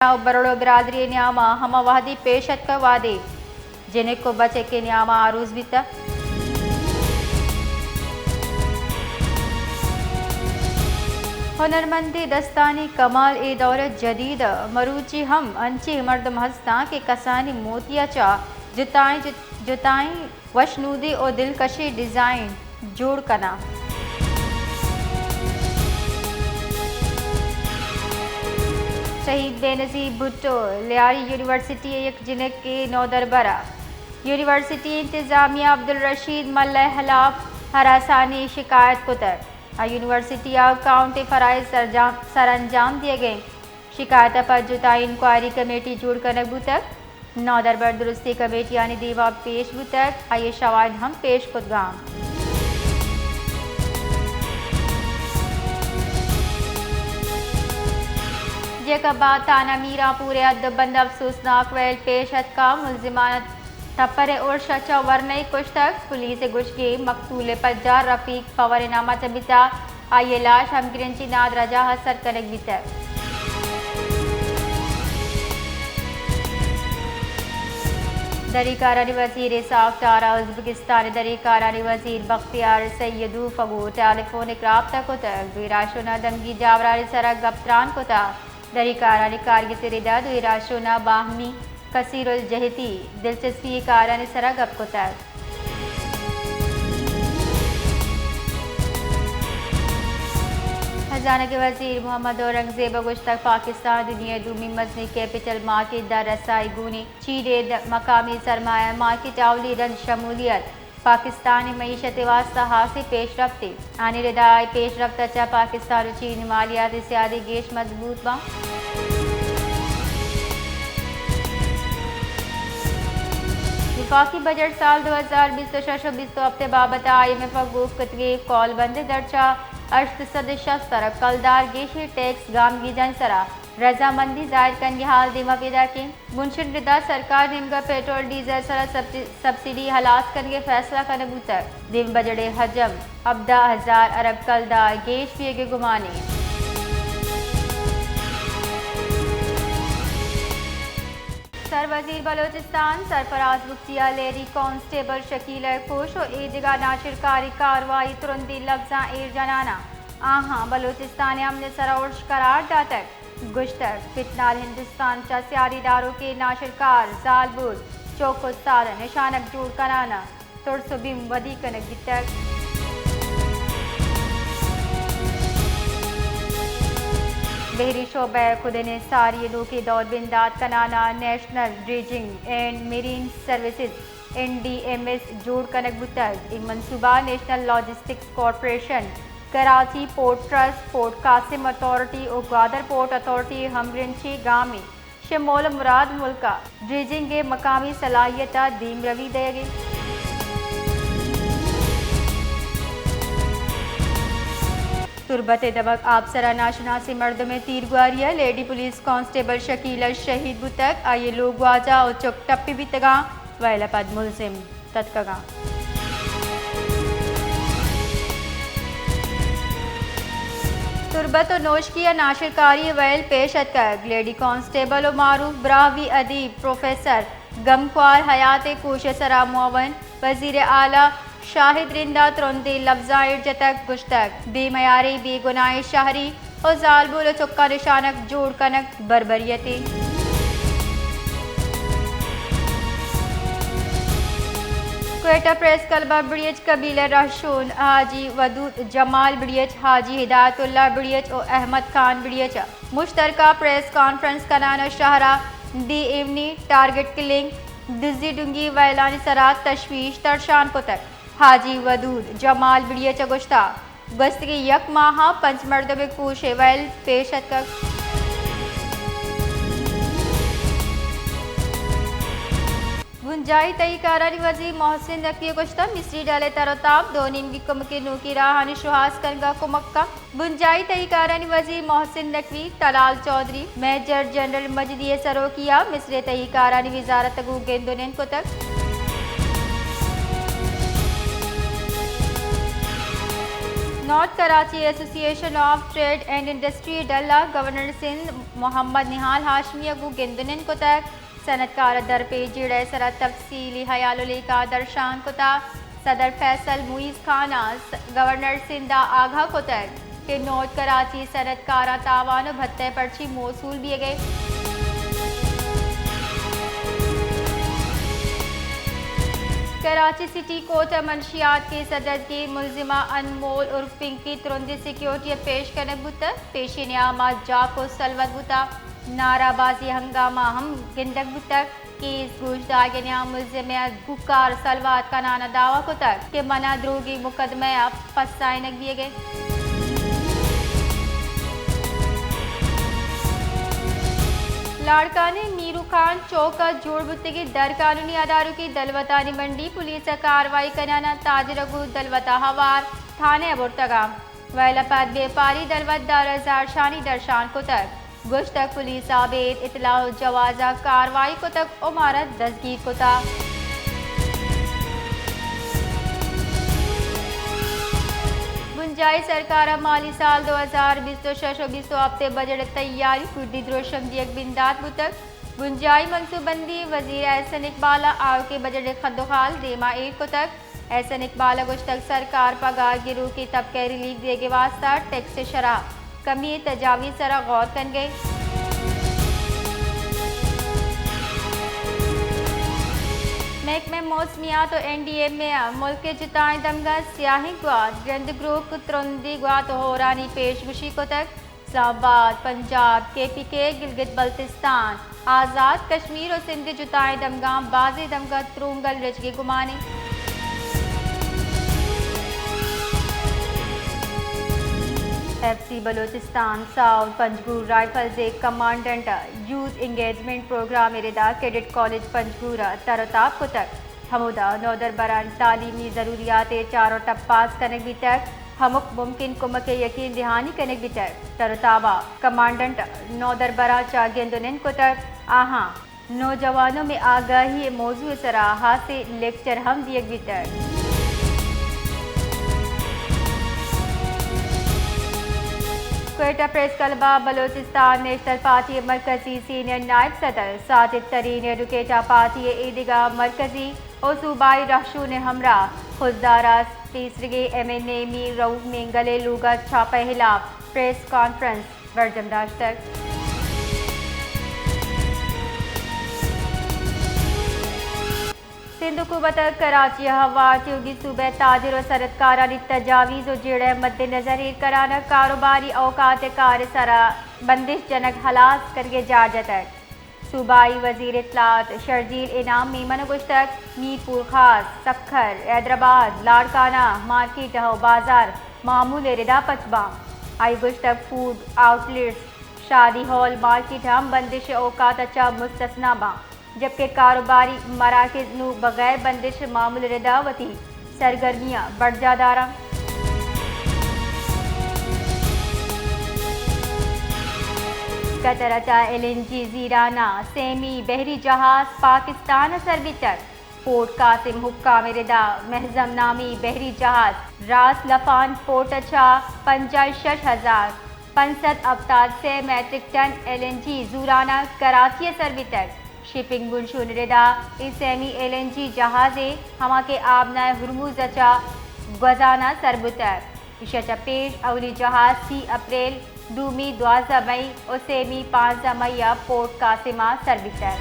बरोड़ो बिरादरी न्यामा हम वादी पेशत का वादे जिन्हें को बचे के न्यामा आरूज भी तक हुनरमंदी दस्तानी कमाल ए दौलत जदीद मरूची हम अंची मर्द महस्ता के कसानी मोतिया चा जुताई वशनूदी और दिलकशी डिज़ाइन जोड़ कना शहीद बेनज़ीर भुट्टो लियारी यूनिवर्सिटी एक जिले के नौदरबरा यूनिवर्सिटी इंतजामिया अब्दुल रशीद मल्ल खिलाफ हरासानी शिकायत को तक यूनिवर्सिटी काउंटी फ़राइज़ सर अंजाम दिए गए शिकायत पर जुताई इंक्वायरी कमेटी जोड़ कर नबू तक नौदरबर दुरुस्ती कमेटी यानी दीवा पेश बू तक आइए शवाद हम पेश खुदगाम बाद ताना मीरा पूरे अदबंद अफसोसनाक वैल पेशत का मुलजिमानत टप्पर और शचा वरनई कुछ तक पुलिस गुश के मकतूल पज्जार रफीक पवर नामा चबिता आइए लाश हम गिरंची नाद रजा हसर कनक बीता दरीकारानी वजीर साफ्टारा उज़्बेकिस्तान दरीकारानी वजीर बख्तियार सैयदू फगो टेलीफोनिक राब्ता को तक वीराशोना दमगी जावरारी सरक गप्त्रान को तक दरीकारानी कारगित रिदा वीराशोना बाहमी कसीरुल जहती दिलचस्पी कारानी सरक अब को तक खजाना के वजीर मोहम्मद औरंगजेब गुश्तक पाकिस्तान दुनिया दूमी मजनी कैपिटल मार्केट दर रसाई गुनी चीरे मकामी सरमाया मार्केट आवली रन शमूलियत पाकिस्तानी मीशत वास्ता हासिल पेशरफ्ती आने रदाई पेशरफ्त अच्छा पाकिस्तान चीन मालियात सियादी गेश मजबूत बा विफाकी बजट साल 2020-20 हफ्ते बाबत IMF गुफ कतगे कॉल बंद दर्जा अश्त सदस्य तरफ कलदार गेशी टैक्स गाम की जनसरा रजामंदी जाहिर करने हाल दिमा पैदा की मुंशिन रिदा सरकार निमगा पेट्रोल डीजल सरा सब्सिडी हलास करने फैसला करने बुतर दिम बजड़े हजम अब्दा 1000 अरब कलदार गेश पिए गुमाने सर वजीर बलोचिस्तान सरफराज मुफ्तिया लेडी कांस्टेबल शकील खुश और ईदगा नाशिरकारी कार्रवाई तुरंती लफ्जा एर जनाना आहा बलोचिस्तान अमन सरोश करार दातक गुश्तक फितनाल हिंदुस्तान चा सियारीदारों के नाशिरकार जालबुल चौको साल निशानक जोड़ कराना तुरसुबिम वदी कनक गितक बहरी शोबे खुदने सारियों के दौर बिंदात कनाना national dredging and marine services NDMS जोड़ कनक बुतक एक मनसूबा national logistics corporation Karachi port trust port Qasim authority और ग्वादर पोर्ट अथॉरिटी हमरिंची गाँव में शमोल मुराद मुल्का ड्रेजिंग के मकामी सलाहियत दीम रवि देगी तुरबत दबक आबसरा नाशनासी मर्द में तीरगुआरिया लेडी पुलिस कांस्टेबल शकील शहीद बुतक आइए लोग वाजा और चुक टप्पी भी तगा वैला पद मुलजिम तत्कगा तुरबत और नोश किया नाशिरकारी वैल पेशत कर लेडी कांस्टेबल और मारूफ ब्रावी अदीब प्रोफेसर गमख्वार हयात कोश सरा मुअवन वजीर आला शाहिद रिंदा तुरंदी लफ्जा इर्जतक गुश्तक बेमयारी बेगुनाह शहरी और जालबुल चुक्का निशानक जोड़ कनक बरबरियती क्वेटा प्रेस क्लब ब्रियज कबील रहशून हाजी वदूद जमाल ब्रियज हाजी हिदायतुल्लाह ब्रियज और अहमद खान ब्रियज मुश्तरका प्रेस कॉन्फ्रेंस कराना शहरा दी इवनी टारगेट किलिंग दुजी डूंगी वैलानी सरात तशवीश तरशान को तक हाजी वदूद जमाल ब्रियज गुश्ता गस्त के यक माह पंचमर्दबे कूशे वैल पेशत का गुंजाई तई कारानी वजीर मोहसिन नकवी गुश्ता मिस्री डाले तरताब दोनिन की कुम के नू की राहानी शुहास करगा कुमक्का गुंजाई तई कारानी वजीर मोहसिन नकवी तलाल चौधरी मेजर जनरल मजदी सरोकिया मिस्र तई कारानी वजारत गु गेंदोनेन को तक north Karachi association of trade and industry डल्ला गवर्नर सिंध मोहम्मद निहाल हाशमी अगू गिंदुनिन को तक सनतकार दरपे जिड़े सरा तफसीली हयालुली का दर्शान को सदर फैसल मुइज खाना गवर्नर सिंधा आगा को तक के नॉर्थ कराची सनतकारा तावान भत्ते पर्ची मौसूल दिए गए। कराची सिटी कोर्ट मंशियात के सदर की मुलजिमा अनमोल उर्फ पिंकी तुरंदी सिक्योरिटी पेश करने बुता पेशी न्यामा जाको सलवत बुता नाराबाजी हंगामा हम गिंदक बुतक केस गुजदार के न्या मुलजिम गुकार सलवात का नाना दावा को तक के मना द्रोगी मुकदमे अब पसाइनक दिए गए। लाड़काने मीरू खान चौका जोड़बुत्ते की दर कानूनी अदारों की दलवतानी मंडी पुलिस कार्रवाई कराना ताजरगु दलवता हवार थाने अबुर्तगाम वैलापात व्यापारी दलवत 10,000 शानी दर्शान को तक गुश तक पुलिस आबेद इतला जवाजा कार्रवाई को तक उमारत दसगीर को था। बुंजाई सरकार माली साल 2020-2026 हफ्ते बजट तैयारी कुर्दी द्रोशम दियक बिंदात बुतक बुंजाई मनसूबंदी वजीर एहसन इकबाल आव के बजट खदोखाल देमा एक को तक एहसन इकबाल गुश तक सरकार पगार गिरोह की तबके रिलीफ देगे वास्ता टैक्स शराब कमी तजावीज सरा गौर कर गए। महकमे मौसमियात और NDA में मुल्क के जिताए दमगा सियाही ग्वाद गंद ग्रुप तुरंदी ग्वाद होरानी पेशगुशी को तक इस्लामाबाद पंजाब KPK गिलगित बल्तिस्तान आज़ाद कश्मीर और सिंध जुताए दमगा बाजी दमगा त्रुंगल रजगी गुमानी। FC Balochistan south Panjgur rifles एक कमांडेंट यूथ इंगेजमेंट प्रोग्राम इरदा कैडेट कॉलेज पंजगूरा तरताब को तक हमोदा नौदर बरान तालीमी ज़रूरियात चारों टप पास करने भी तक हमुक मुमकिन कुमक यकीन दहानी करने भी तक तरताबा कमांडेंट नौदर बरा चागेंदुनिन को तक आहा नौजवानों में आगाही मौजू सराहा से लेक्चर हम दिए भी तक। क्वेटा प्रेस क्लबा बलोचिस्तान नेशनल पार्टी मरकजी सीनियर नायब सदर साजिद तरीन एडुकेटा पार्टी ईदगाह मरकजी और सूबाई रहशून हमरा खुददारा तीसरे MNA मीर रऊफ मेंगले लूगा छापे खिलाफ प्रेस कॉन्फ्रेंस बरजमदाश तक। सिंध हुकूमत कराची हवा ट्यूगी सूबे ताजिर और सरतकारा तजावीज़ और जेड़े मद्देनजर कराना कारोबारी औकात कार सरा बंदिश जनक हलास करके जारजत है। सूबाई वजीर इतलात शर्जील इनाम मीमन गुश्तक मीरपुर खास सखर हैदराबाद लाड़काना मार्केट हो बाजार मामूल रिदा पचबा आई गुश्तक फूड आउटलेट्स शादी हॉल मार्केट हम बंदिश औकात अच्छा मुस्तस्ना बा जबकि कारोबारी मराकज़ नु बगैर बंदिश मामूल रिदावती सरगर्मियाँ बढ़ जादारा। कतर अचा LNG जीराना सेमी बहरी जहाज पाकिस्तान सरबी तक पोर्ट कासिम हुक्का में रिदा महजम नामी बहरी जहाज रास लफान पोर्ट अचा 65,500 अवतार से मैट्रिक टन LNG जूराना कराची सरबी तक शिपिंग बुनशुन रिदा इसेमी LNG जहाजे हमा के आबना हुरमुज अचा गजाना सरबुतर इशा पेश अवली जहाज 3 अप्रैल 2 मई 12 मई और सेमी 5 मई पोर्ट कासिमा सरबितर।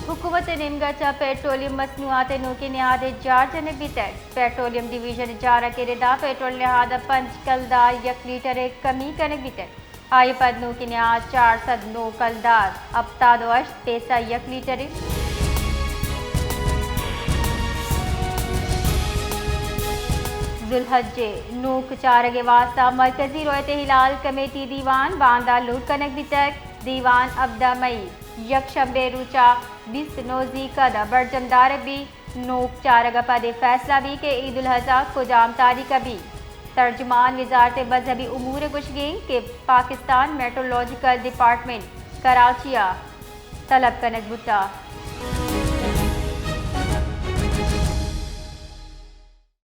हुकूमत निमगचा पेट्रोलियम मसनूआत नो के निहाद जार जनक भी तक पेट्रोलियम डिवीजन जारा के रिदा पेट्रोल निहाद 5 कलदार 1 लीटर कमी कनक भी तक आई पद नो के निहाद 409 कलदार अब्तादोश पैसा 1 लीटर जुलहज्जे नूक चारगे वास्ता मरकजी रोयत हिलाल कमेटी दीवान बांदा लूट कनक भी तक दीवान अब्दा मई यकशंबे रुचा 20 नोजी कद बरजमदार भी नोक चारग पद फैसला भी के ईद उल अज़हा को जाम तारीख भी तर्जुमान वजारत मजहबी उमूर गुशगी के पाकिस्तान मेट्रोलॉजिकल डिपार्टमेंट कराचिया तलब कनक बुता